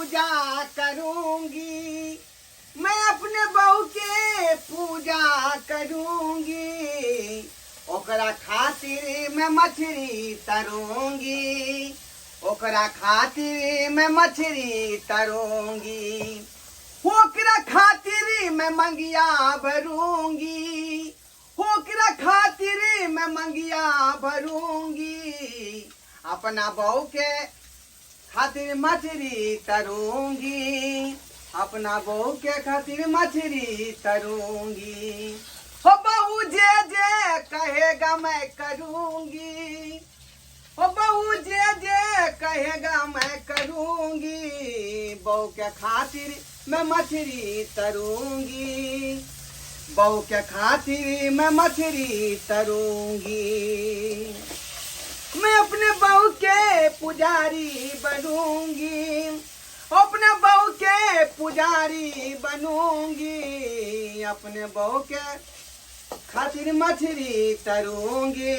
पूजा करूंगी, मैं अपने बहू के पूजा करूंगी, ओकरा खातिर मैं मछली तरूंगी, ओकरा खातिर मैं मछली तरूंगी, ओकरा खातिर मैं मंगिया भरूंगी, ओकरा खातिर मैं मंगिया भरूंगी, अपना बहू के खातिर मछली तरूंगी, अपना बहू के खातिर मछली तरूंगी, हो बहू जे जे कहेगा मैं करूंगी, हो बहू जे जे कहेगा मैं करूंगी, बहू के खातिर मैं मछली तरूंगी, बहू के खातिर मैं मछली तरूंगी, मैं अपने बहू के पुजारी बनूंगी, अपने बहू के पुजारी बनूंगी, अपने बहू के खातिर मछली तरूंगी,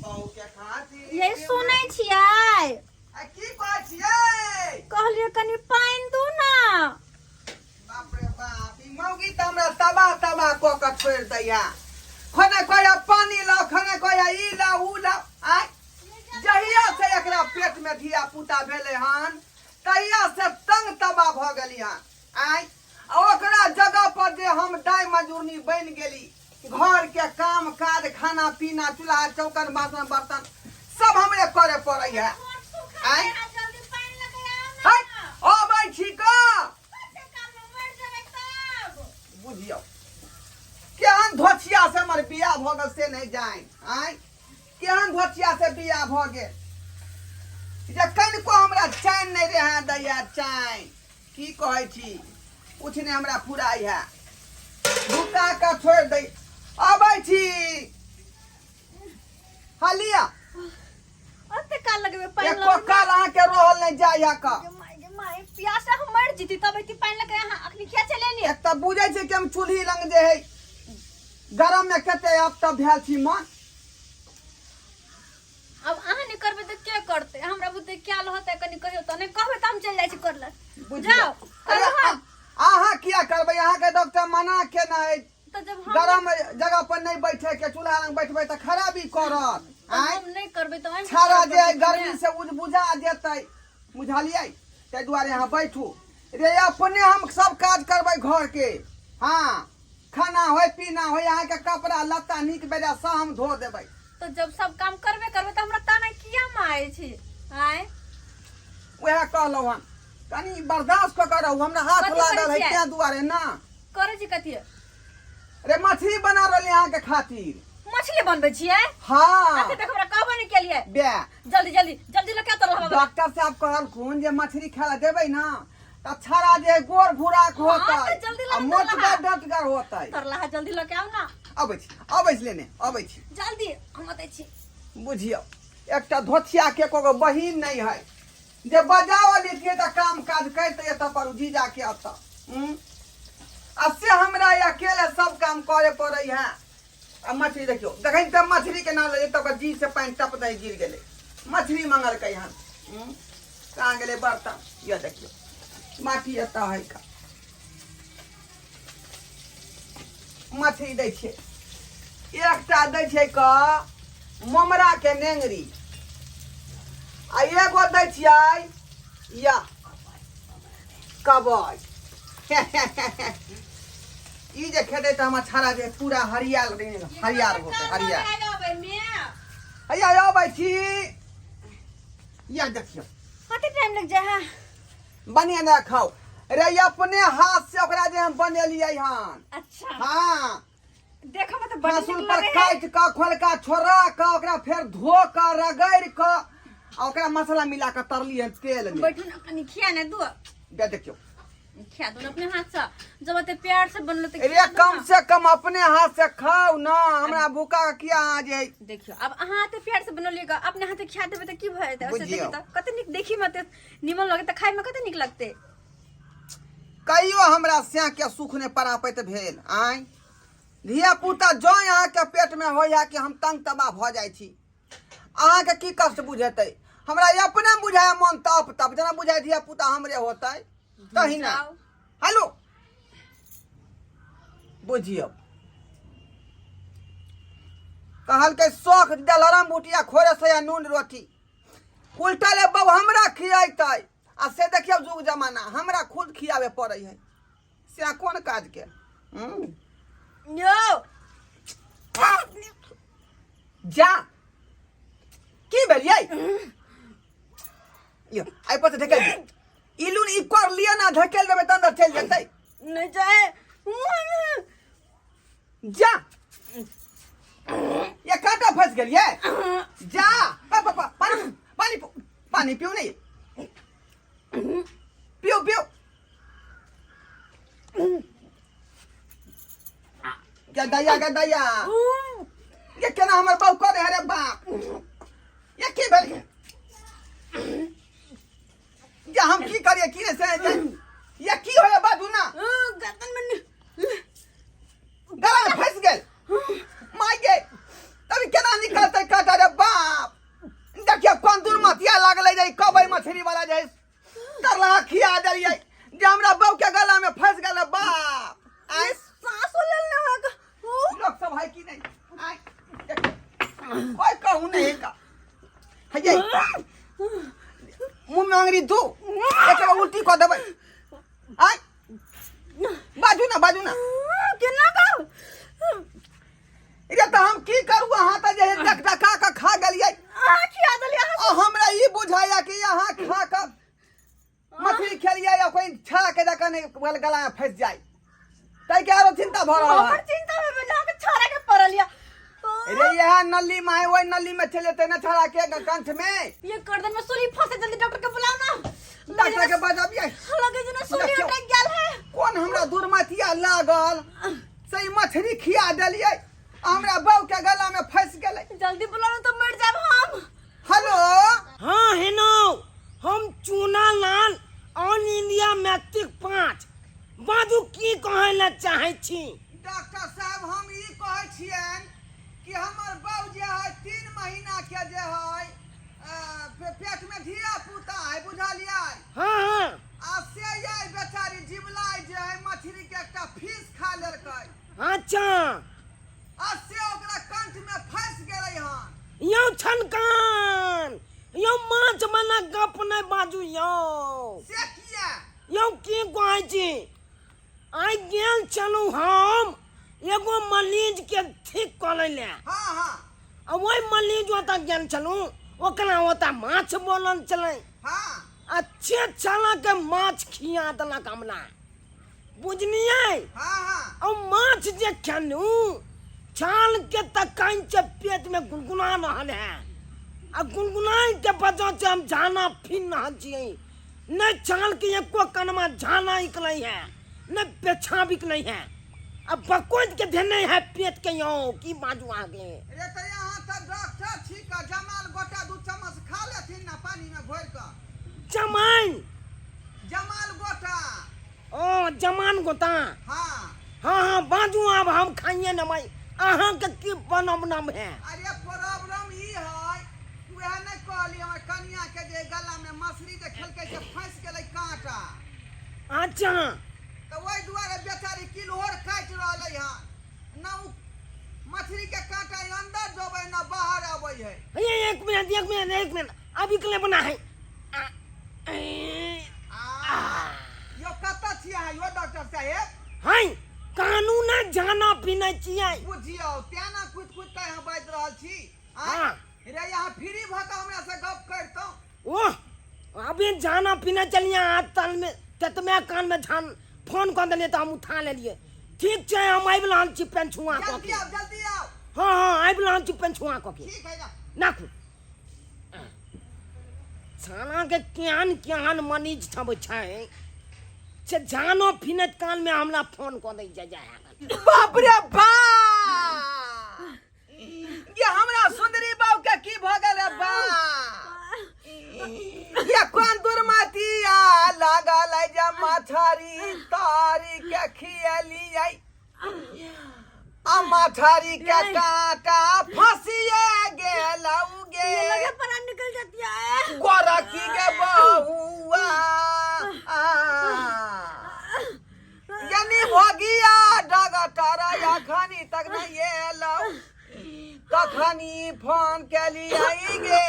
बहू के खातिर। ये सुनै छियै की बात छियै? कहलिए कनी पानी दू ना। बाप रे बाप, ई मौगी त हमरा तबाह तबाह क के छोड़ दैया, खने कोया पानी ला, खने कोया ई ला उ ला। आय जहिया से एकरा पेट में धिया पुता भेले हन तहिया से तंग तबाह भ गेली हन। आय ओकरा जगह पर जे हम दाई मजूरनी बन गेली, घर के काम काज खाना पीना चूल्हा चौकन बासन बर्तन सब हमरे करे पड़े है। आय अबै छी का बुझियो केहन धोचिया से हमर बियाह भ गेल से नहीं जाए। आय केहन धोचिया से बियाह भ गेल जे कनिको हमरा चैन नहीं रहे दैया। चैन की कहै छी, कुछ नहीं हमरा फुराई है, भूका के छोड़ दै। अबै छी हलिया ओते का लगबे पानी एको काल अहाँ के रहल नहीं जाया का। माय प्यासा हम मर जीती तब इति पानी लगे यहाँ अखनी क्या चले लिए। एक त बुझै छै कि हम चूल्ही लंग जे है गरम में कते अब तब भेल छी मन। अब अहाँ नहीं करबे त के करते, हमरा बुते क्या होते कनी कहियो त नहीं कहबे त हम चल जाय छी करले। जाओ अरे अहाँ किया करबै, अहाँ के डॉक्टर मना के नहीं तो जब हम गरम जगह पर नहीं बैठे के, चूल्हा लंग बैठबै त खराबी करत। आय हम नहीं करबे त हम छाड़ा जे गर्मी से बुझा देतै, बुझलियै, ताहि दुआरे यहाँ बैठू रे। अपने हम सब काज करबै घर के। हाँ खाना होय पीना होय, यहाँ के कपड़ा लत्ता नीक बेजा सब हम धो देबै। तो जब सब काम करबे करबे त हमरा ताना किया मारे छी। आय वह कहलौ हम कनी बर्दाश्त क के रहू, हमरा हाथ कथी लागल करै है छियै? क्या दुआरे ना करे छी कथी रे मछली बना रहली यहाँ के खातिर। मछली बनबे छियै। हाँ अते तक हमरा कहबे नहीं केलिए। बे जल्दी जल्दी जल्दी लगा तो रहबे। डॉक्टर साहब कहलखुन जे मछली खाए देबै ना त छाड़ा जे गोर भुराक होतै हाँ, तो जल्दी आ लगा मोटगर तो डटगर होतै। तरला जल्दी लगे आओ ना। अबै छी लेने अबै छी। जल्दी हम आते छी। बुझियो एकटा धोथिया के एगो बहिन नहीं है जे बजाओ लिखिए त काम काज करते एत पर जीजा के अत। आ से हमरा अकेले सब काम करे पड़े है। आ मछली देखियो देखै त मछली के ना ले तब जी से पानी टप दे गिर गेले, मछली मंगल के यहाँ कहाँ गेले बर्तन। ये देखियो माटी एता है का मछली दै छै, एकटा दै छै का ममरा के नेंगरी, आ एगो दै छियै या कबई। ई जे खेते त हमर छाड़ा जे पूरा हरियाल हरियार होते हरियार। हैया अबै छी। या देखियो कते टाइम लग जाए है। बढ़िया ना खाओ रे, अपने हाथ से ओकरा जे हम बनेलियै हन। अच्छा हाँ देखो में तो बड़ी लहसुन नीक पर लगे है। काट के खोलका छोड़ा के ओकरा फिर धो के रगड़ के आ ओकरा मसाला मिला के तरलियै तेल में। बैठू ना कनी खिया ना दो। बे देखियो खिया दो ना अपने हाथ से, जब ते प्यार से बनलो तो रे कम से कम अपने हाथ से खाओ ना, हमरा भूखा किया आ जाए। देखियो अब अहाँ हाथे प्यार से बनलिएगा, अपने हाथे खिया देबे त की भए जेतै। ऐसे बुझियौ। देखि त कते नीक देखी मते निमन लगे त खाए में कते नीक लगते। कहियो हमरा स्या के सुख ने परापैत भेल। आय धिया पुता जो यहाँ के पेट में हो या कि हम तंग तबाह भ जाय छी, अहाँ के की कष्ट बुझेतै। हमरा अपने बुझाए मन तप तप जना बुझाए धिया पुता हमरे होतै तही ना जाओ। हेलो बुझियो कहल के शौक दलरम बुटिया खोरे से नून रोटी उल्टा ले बब हमरा खियाइतै आ से देखियो जुग जमाना हमरा खुद खियावे पड़ै है से कोन काज के यो जा की भेलियै यो आई पर ढकेल दे इलुन ई कर लिया ना ढकेल देबे त अंदर चल जेतै नहीं जाए जा ये कांटा फंस गेलियै जा पापा पानी पानी पानी पियो नहीं पियो पियो क्या दया ये केना हमर बाऊ करे रे बाप ये की भेल या हम की करिए की से ये की होय बाजू ना गर्दन में गला में फंस गेल माय गे तभी केना निकलतै काटा रे बाप देखियो कोन दूर मतिया लागले जाई कबै मछली वाला जाई तरला खिया देलियै जे हमरा बाऊ के गला में फंस गेल रे बाप आई सांस लेने होगा लोग सब है की नहीं आई कोई कहूं नहीं का है ये मुंह में अंगरी दो एक उल्टी कर देबै आई बाजू ना केना गाओ रे त हम की करू अहाँ त जे डक डका के खा गेलियै खिया देलियै आ हमरा ई बुझाया कि अहाँ खा के मछली खेलियै या कोई छा के दका नहीं गला में फंस जाए तै के आरो चिंता भ रहल हमर चिंता में बिना के छोरा के परलिया रे यह नली में ओई नली में चले ते न छड़ा के कंठ में ये गर्दन में सुई फंसे जल्दी डॉक्टर के बुलाओ ना डॉक्टर के बजाबिए लगे जना सुई अटक गेल है कौन हमरा दुर्मतिया लागल सही मछली खिया देलियै हमरा बाऊ के गला में फंस गेलै जल्दी बुलाओ तो मर जाब हम हेलो हाँ हेनो हम चूना लाल ऑल इंडिया मैट्रिक 5 बाजू की कहै ला चाहै छी डॉक्टर साहब हम ई कहै छियन कि हमर बाऊ जे है 3 महीना के जे है पेट में धिया पुता है बुझलियै हाँ आ से ये बेचारी जीवलाई जे है मछली के एकटा फीस खा लेलकै अच्छा आ से ओकरा कंठ में फंस गेलै हन यौ छनकान यौ माछ मना गप नहीं बाजू यौ से किया यौ की कहै छी आई गेल चलू हम एगो मरीज के ठीक करे ले हाँ हाँ आ वही मरीज ओता गेल चलू ओकरा ओता माछ बोलल चले हाँ अच्छे चला के माछ खिया देलक हमरा बुझलियै हाँ हाँ और माछ जे खेलू छाल के तकाइन से पेट में गुनगुना रहल है आ गुनगुनाई के वजह से हम झाना फिन रहल छियै न छाल के एको कनमा झाना निकलै है न पेछा निकलै है अब बकोत के देने है पेट के यो की बाजू आगे रे त यहाँ त डॉक्टर ठीक है जमाल गोटा 2 चम्मच खा लेथिन ना पानी में घोर के जमाइन जमाल गोटा ओ जमान गोता हाँ हाँ बाजू अब हम खाइए न भाई अहाँ के की बनम है अरे प्रॉब्लम ई है वह नहीं कहली हमर कन्या के जे गला में मछली जे खेलकै से फंस गेलै कांटा अच्छा तो वही दुआरे बेचारी किलोहर काट रहलै हन ना मछली के कांटा अंदर जबै ना बाहर आबै है ये एक मिनट अभी के लिए बना है यो कत्ता छियै यो डॉक्टर साहेब हाय कानून जाना पीना चाहिए बुझियो तेना कुछ के यहाँ बाज रहल छी हाँ। रे यहाँ फ्री भ के हमरा से गप करतो ओह अभी जाना पीना चलिए हाथ तल में ततमे कान में झान फोन कर दिलिए तो हम उठा ले लिए ठीक है हम आबि रहल छी पेन छुआ को जल्दी आओ हाँ आबि रहल छी पेन छुआ को ठीक है ना नाखू छाना के केहन मरीज छब छै से जानो फिनत कान में हमरा फोन कर दे जाए बाप रे बाप ये हमरा सुंदरी बाऊ के की भ गेल रे बा ये कोन दुर्मतिया लागल है जे मछरी तारी के खियलियै आ मछरी के कांटा फंसिए गेल ये लगे प्राण निकल जाती है। गोरखी के बहुआ यानी भोगिया डगटर या खानी तक न ये लो कखनी फोन के लिए आएंगे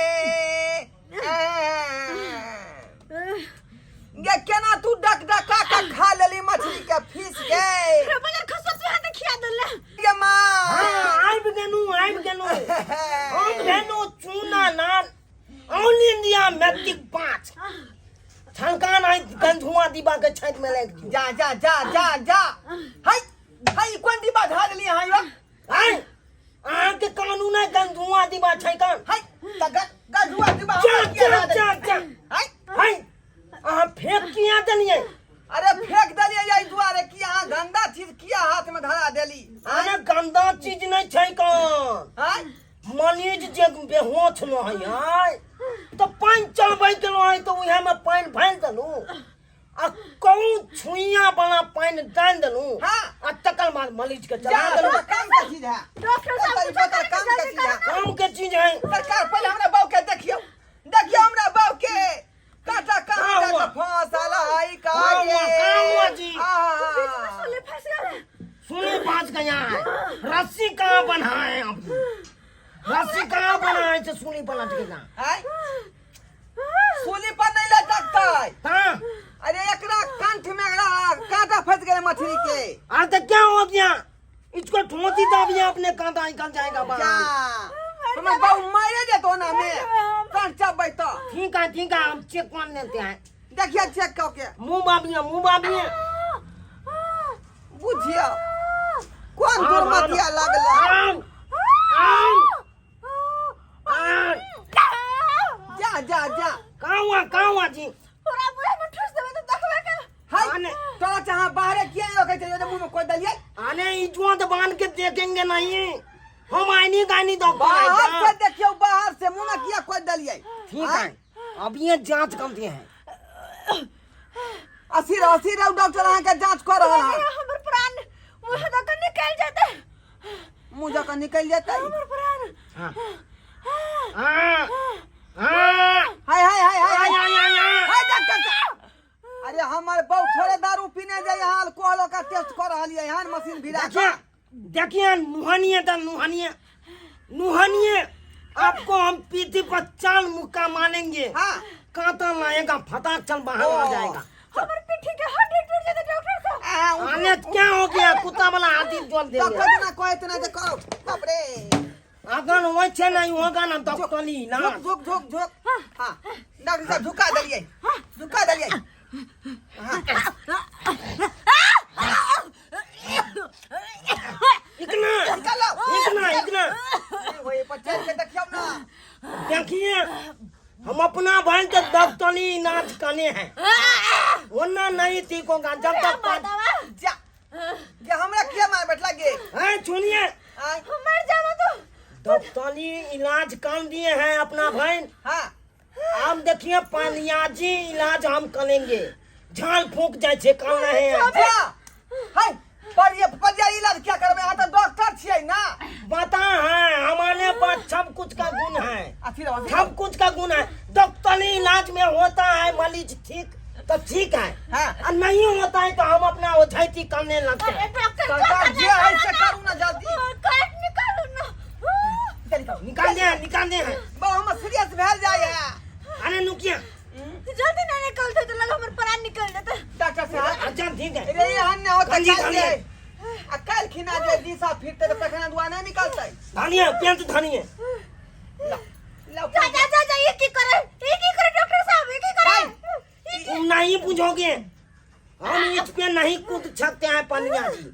ये केना तू डक डका का खा लेली मछली के फीस गए रे बगैर खसो से हाथ खिया दले ये मां हाँ आइब गेनु हम गेनु चूना नान ओनली इंडिया मैट्रिक 5 छंकान आई गंधुआ दीबा के छत में लग दियो जा जा जा जा जा हाय कौन दीबा धार ली हाय हाय आके कानून है गंधुआ दीबा छंकान हाय गंधुआ दीबा जा हाय हाय आ फेंक किया दलिए अरे फेंक दलिए यही दुआरे कि यहाँ गंदा चीज किया हाथ में धरा देली आने गंदा चीज नहीं छंकान हाय मनीज जे बेहोश न है हाय तो पानी चलबै के है तो उहे में पानी भैल दलू आ कौन छुइया वाला पानी डाल दलू हाँ। आ तकर बाद मरीज के जा चला दलू काम का चीज है डॉक्टर साहब पता काम का चीज है काम के चीज है सरकार पहले हमरा बाऊ के देखियो हमरा बाऊ के काटा हाँ काटा हुआ। का फांसल हाई का हाँ हुआ जी। सोले फंस गए सुनी बात गया है रस्सी कहाँ बनाए अब रस्सी कहाँ बनाए से सुनी पलट के ना हाय सूली पर नहीं ले सकता हाँ अरे एकरा कंठ में कांटा फंस गए मछली के आज तक क्या हो गया इसको ठोंसी दाबिया अपने कांटा निकल जाएगा जा बाहर तुम्हें बाऊ मारे दे तो ना में कंठ चबई तो ठीक है हम चेक कर लेते हैं देखिए चेक करके मुंह बाबिया बुझिया कौन दुर्मतिया लगला आम आम आम जा जा जा कहाँ हुआ जी पूरा पूरा में ठूस देबे तो देखबे कर हाय आने। तो जहां बाहर किए लोग कहते जो मुंह में कोई दलिए आने इजोत बांध के देखेंगे नहीं हम आईनी गानी दो बाहर से देखियो बाहर से मुंह में किया कोई दलिए ठीक है अब ये जांच करते हैं अस्सी डॉक्टर यहाँ के जांच कर रहा है हमर प्राण मुंह तक निकल जाते मुंह जाकर निकल जाता है हमर प्राण हाँ हाँ हाँ हाय हाय हाय हाय हाय हाय हाय डॉक्टर साहब अरे हमारे बहुत थोड़े दारू पीने जाए यहाँ अल्कोहल का टेस्ट कर रहा है यहाँ मशीन भिड़ा देखिए नुहानिए आपको हम पीठी पर 4 मुक्का मानेंगे हाँ कांटा लाएगा फटाक चल बाहर आ जाएगा हमर पिठी के हड्डी टूट जाते डॉक्टर साहब आने क्या हो गया कुत्ता वाला हाथी जोड़ देंगे डॉक्टर ना कोई इतना जे करो बाप रे अगर वैसे नहीं होगा ना डॉक्टरी ना झुक हाँ डॉक्टर साहब झुका दलिए इतना वही पच्चीस के देखियो ना देखिए हम अपना भाई के डॉक्टरी इलाज करने हैं वरना नहीं ठीक होगा जब तक जा ये हमरा किया मार बैठ लगे सुनिए मर जावा तो डॉक्टरी इलाज कर दिए हैं अपना भाई हाँ आप देखिए पानियाजी इलाज हम करेंगे झाल फूक जैसे कर रहे हैं जा हाय पर ये पजिया इलाज क्या करबे यहाँ तो डॉक्टर छियै ना पता है हमारे पास सब कुछ का गुण है फिर सब कुछ का गुण है डॉक्टरी इलाज में होता है मरीज ठीक तो ठीक है हाँ। और नहीं होता है तो हम अपना ओझैती करने लगते हैं सरकार जे है से करू ना जल्दी काट निकालो ना निकाल दे हैं बहु हम सीरियस भेल जाए है अरे नुकिया जल्दी ना निकलते तो लगा हमर प्राण निकल जाते डॉक्टर साहब अच्छा ठीक है रे हन्ने होता गंजी चाहिए आ कल खिना जे दिशा फिरते तो पखना दुआ नहीं निकलते धनिया पेंट धनिया लो जा ये की करे डॉक्टर साहब ये की करे तुम नहीं पूछोगे हम इस पे नहीं कूद सकते हैं पनिया जी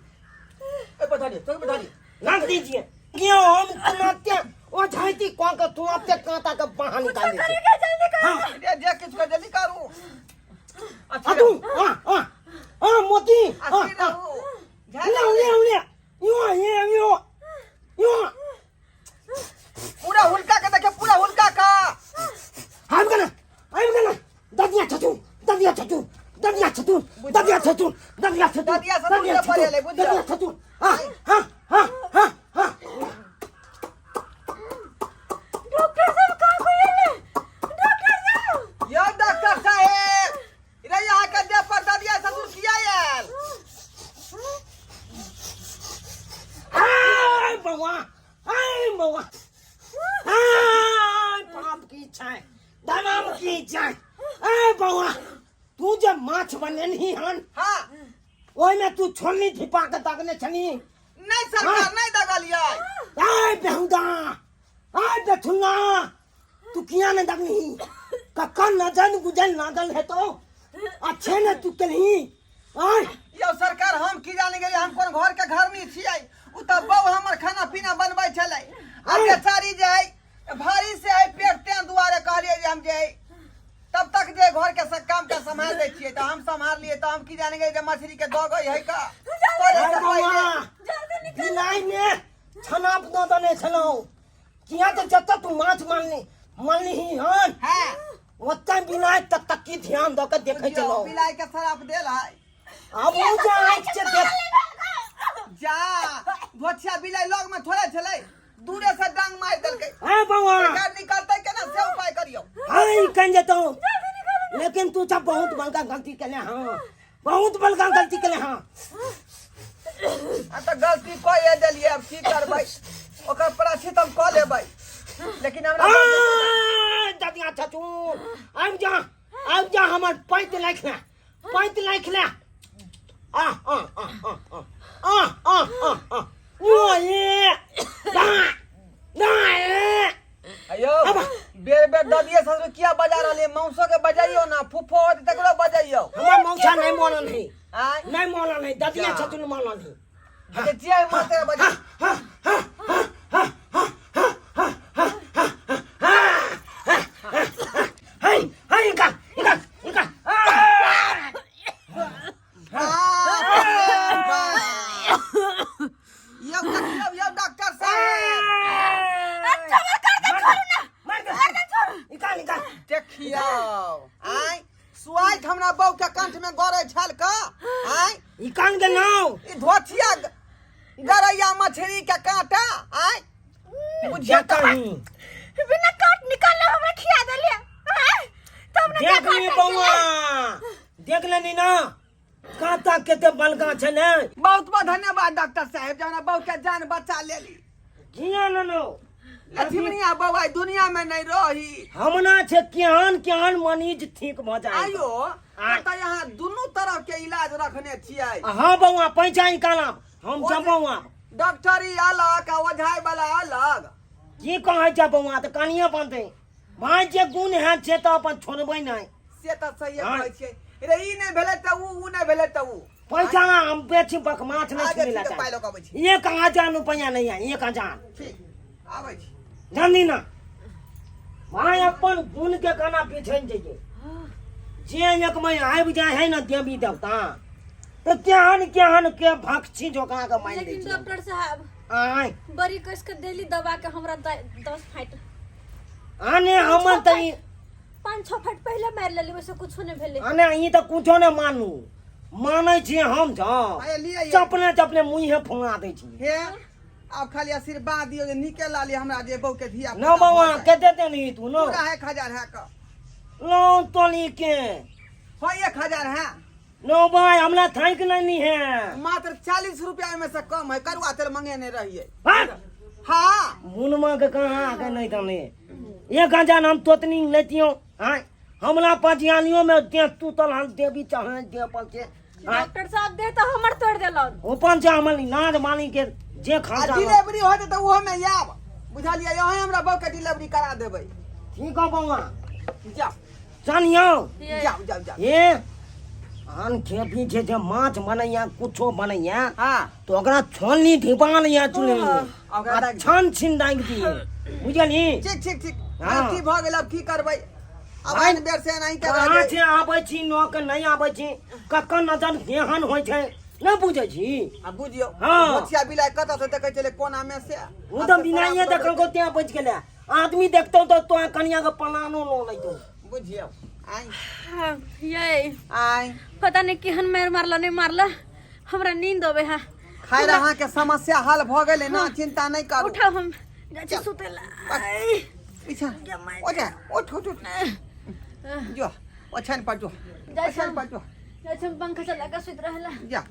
बता दिए रख दीजिए क्यों हम सुनाते हैं वो झाइती कौन का तुआते कांटा का बाहर निकाल देते जल्दी कर हाँ जे किछ को जल्दी करू तू मोती अच्छी रहू ले यो पूरा हुलका के देखे पूरा हुलका का हम गना ददिया छतू डॉक्टर साहब जाए ए बउआ तू जब माछ बनेनी हन हाँ ओइ में तू छोलनी धिपा के दगने छनी नहीं सरकार नहीं दगलिए ए बेहुदा ए बेथुना तू किया ने दगनी कक्का नजन गुजल नागल है तो अच्छे ने तू कहीं आय यो सरकार हम की जाने गेली हम कोन घर के घर में छियै उ त बहु हमर खाना पीना बनबै छलै आ बेचारी जे है भारी से है पेट ते दुआरे कहलिए जे हम जे है तब तक जे घर के सब काम के संभाल दै छियै त हम संभाल लिए त हम की जाने गेली जे मछली के दगै है का बिलाई ने छनाप दो दने छलो किया तो जत तू माछ मानली ही हन हां ओतै बिलाई तक की ध्यान द के देखे चलो बिलाई के शराब देल है अब वो जा आँख से देख जा भोछिया बिलाई लग में थोड़े छलै दूरे से डांग मार देलकै ए बउआ सरकार निकलतै केना से उपाय करियो हाय कन जतो लेकिन तू सब बहुत बड़का गलती केले हां बहुत बड़का गलती केले हां आ त गलती कोई देलिए अब की करबै ओकर प्राचित हम क लेबै लेकिन हमरा ददिया चाचू आब जा हमर 5 लाख ले अयो बेर बेर ददिए ससुर किया बजा रहले मौसो के बजाइयो ना फुफो होत तकरो बजाइयो हमर मौसा नहीं मोनल है आय नहीं मोनल है ददिया चाचू ने मोनल है के जिया माते बजा हाय इका यो डॉक्टर साहब देखियो आय सुआइत हमरा बहू के कंठ में गरे छल का आय इकान के नाव ई धोथिया गरैया मछली के कांटा आय बुझिया कहीं बिना काट निकाल हमरा खिया देले तब ने देख ली बउआ देख लेनी ना कांटा केते बलगा छले बहुत बहुत धन्यवाद डॉक्टर साहब जौना बहू के जान बचा लेली जिया नो लक्ष्मीनिया बउआ दुनिया में नहीं रही हमना छे केहन मनीज ठीक भ जाए आयो त यहाँ दोनों तरफ के इलाज रखने छियै हां बउआ पैसा निकाला हम जबौआ डॉक्टरी अलग आ ओझाई वाला अलग की कहै छ बउआ त कानिया बनते भाई जे गुण है से त अपन छोड़बै नहीं से त सही कहै छियै रे ई नहीं भेले त ऊ नहीं भेले त ऊ पैसा हम बेची बक माछ नहीं आगे मिला ठीक था पाइ लोग आबै छी 1000 रुपया नहीं है 1000 ठीक आबै छी जानी ना भाई अपन गुण के गाना पीछे जाइए जे एक में आबि जाए है ना देवी देवता तो केहन के भक्षी जोका के माइन दे लेकिन डॉक्टर साहब आय बड़ी कस के देली दवा के हमरा 10 फाइट आने हम तई 5-6 फाइट पहले मार लेली वैसे कुछ नहीं भेले आने ई त कुछो न मानू मानै छी हम छ आय लिया चपने मुंहे फुंगा दै छी हे अब खाली आशीर्वाद दियो जे निके लाली हमरा जे बहू के धिया न बाबा के देते नहीं तू न पूरा 1000 है का लो तोली के हो 1000 है नो भाई हमरा थाइक नहीं है मात्र 40 रुपया में से कम है करुआ तेल मंगे नहीं रहिए भाग हाँ मुनमा के कहां आके नहीं तने 1000 हम तोतनी लेतियो हां हमला पजियानियों में दे तू तल हम देवी चाहे दे पर से डॉक्टर साहब दे तो हमर तोड़ देलन ओपन से हमल नाद मानी के जे खाता डिलीवरी होते तो वो में आब बुझलिए यही हमरा बहू के डिलीवरी करा देबै ठीक है बउआ जाओ जानियो जाओ ये आन खेती छे जे माछ बनैया कुछो बनैया हाँ तो ओकरा छोलनी ढिपाल या चुले ओकरा दाग छन छिन दाग दी बुझली ठीक हाँ। गलती भ गेल अब की करबै अब आइन बेर से नहीं कहाँ करबै से आबै छी न के नहीं आबै छी कक्कन नजर केहन होय छै न बुझै छी अब बुझियो हाँ। मोतिया बिलाय कत से देखे चले कोना में से वो तो बिनाइए देखल को त्या बच गेले आदमी देखतो तो कनिया के पलानो लो नहीं तो बुझियो आई ये आई पता नहीं केहन मारला नहीं मारला हमरा नींद आवे है खैर अहाँ के समस्या हल भ गेलै ना चिंता नहीं करू उठाओ हम जाचे सुतेला पीछा ओजा उठ जो ओछन पर जो ओछन पर जो जाचे पंखा चला के सुत रहला जा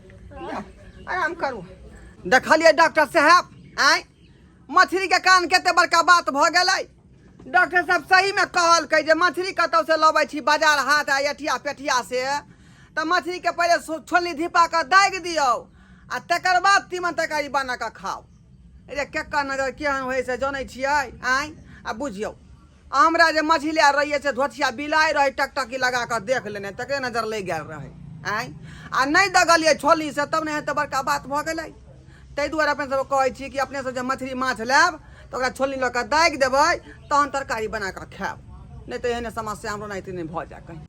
आराम करू देखलिए डॉक्टर साहब आय मछली के कान केते बड़का बात भ गेलै डॉक्टर साहब सही में कहल जे मछली कतौ से लबै छी बाजार हाट आ एठिया पेठिया से तो मछली के पहले छोलनी धीपा के दागि दियौ आ तकर बाद तीमन तरकारी बना के खाओ। अरे केकर नजर केहन होइ से जानै छियै आइ आ बुझियौ हमरा जे मछली आर रहिए से धोतिया बिलाइ रहे टकटकी लगा के देख लेने तकरे नजर लग गेल रहे आइ आ नहीं दगलिए छोलनी से तब नहीं तो बड़का बात भ गेलै। ताहि दुआरे अपने सब कहै छी कि अपने सब जे मछली माछ लेब तो ओकरा छोलनी लऽ के दागि देबै तहन तरकारी बना के खाएब, नहीं तो एहने समस्या हमरो नहीं भऽ जाए कहीं।